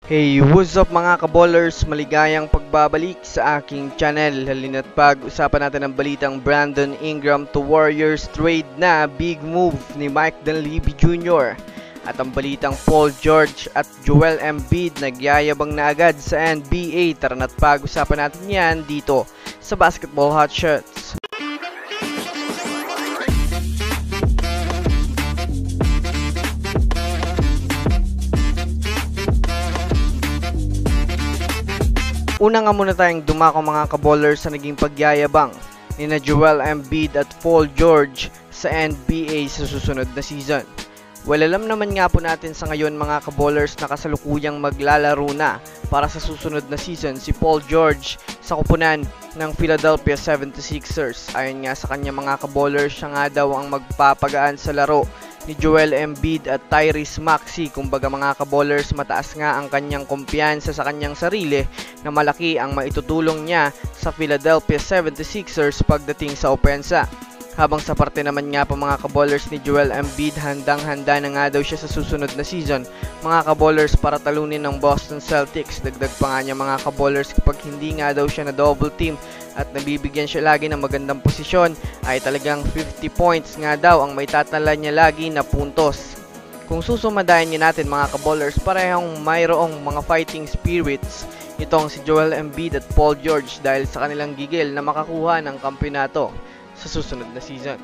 Hey, what's up mga kaballers? Maligayang pagbabalik sa aking channel. Halina't pag-usapan natin ang balitang Brandon Ingram to Warriors trade na big move ni Mike Dunleavy Jr. At ang balitang Paul George at Joel Embiid nagyayabang na agad sa NBA. Tara na't pag-usapan natin yan dito sa Basketball Hotshots. Una nga muna tayong dumako mga kaballers sa naging pagyayabang ni na Joel Embiid at Paul George sa NBA sa susunod na season. Well, alam naman nga po natin sa ngayon mga kaballers na kasalukuyang maglalaro na para sa susunod na season si Paul George sa kupunan ng Philadelphia 76ers. Ayon nga sa kanya mga kaballers, siya nga daw ang magpapagaan sa laro ni Joel Embiid at Tyrese Maxey. Kumbaga mga kaballers, mataas nga ang kanyang kumpiyansa sa kanyang sarili na malaki ang maitutulong niya sa Philadelphia 76ers pagdating sa opensa. Habang sa parte naman nga pa mga kaballers ni Joel Embiid, handang-handa na nga daw siya sa susunod na season mga kaballers para talunin ng Boston Celtics. Dagdag pa nga niya mga kaballers, kapag hindi nga daw siya na double team at nabibigyan siya lagi ng magandang posisyon ay talagang 50 points nga daw ang maitatala niya lagi na puntos. Kung susumadayan niyo natin mga kaballers, parehong mayroong mga fighting spirits itong si Joel Embiid at Paul George dahil sa kanilang gigil na makakuha ng kampeonato sa susunod na season.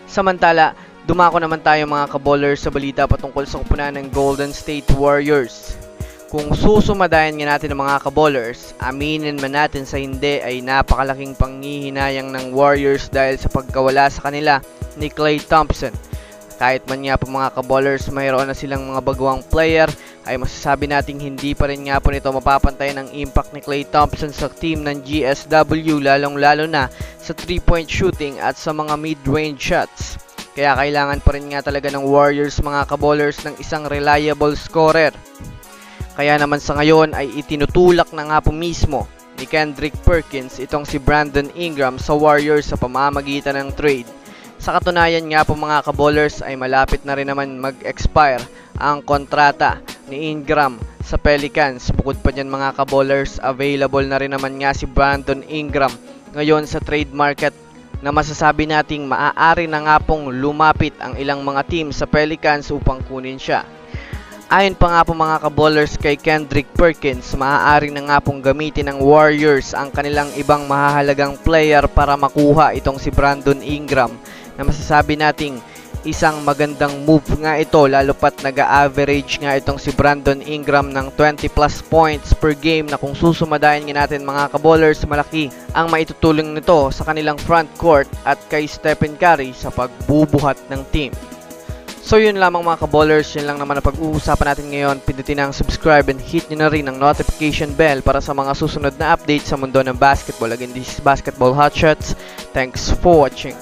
Samantala, dumako naman tayo mga kaballers sa balita patungkol sa kupunan ng Golden State Warriors. Kung susumadayan nga natin ang mga kaballers, aminin man natin sa hindi ay napakalaking panghihinayang ng Warriors dahil sa pagkawala sa kanila ni Klay Thompson. Kahit man nga po mga kaballers mayroon na silang mga baguang player, ay masasabi nating hindi pa rin nga po nito mapapantay ng impact ni Klay Thompson sa team ng GSW, lalong-lalo na sa 3-point shooting at sa mga mid-range shots. Kaya kailangan pa rin nga talaga ng Warriors mga kaballers ng isang reliable scorer. Kaya naman sa ngayon ay itinutulak na nga po mismo ni Kendrick Perkins itong si Brandon Ingram sa Warriors sa pamamagitan ng trade. Sa katunayan nga po mga kaballers ay malapit na rin naman mag-expire ang kontrata ni Ingram sa Pelicans. Bukod pa dyan mga kaballers, available na rin naman nga si Brandon Ingram ngayon sa trade market na masasabi nating maaari na nga pong lumapit ang ilang mga team sa Pelicans upang kunin siya. Ayon pa nga po mga kaballers kay Kendrick Perkins, maaari na nga pong gamitin ng Warriors ang kanilang ibang mahahalagang player para makuha itong si Brandon Ingram, na masasabi nating isang magandang move nga ito lalo pat nag-average nga itong si Brandon Ingram ng 20 plus points per game, na kung susumadayan nga natin mga kaballers, malaki ang maitutulong nito sa kanilang front court at kay Stephen Curry sa pagbubuhat ng team. So yun lamang mga kaballers, yun lang naman ang pag-uusapan natin ngayon. Pindutin ang subscribe and hit nyo na rin ang notification bell para sa mga susunod na update sa mundo ng basketball. Again, this is Basketball Hotshots. Thanks for watching.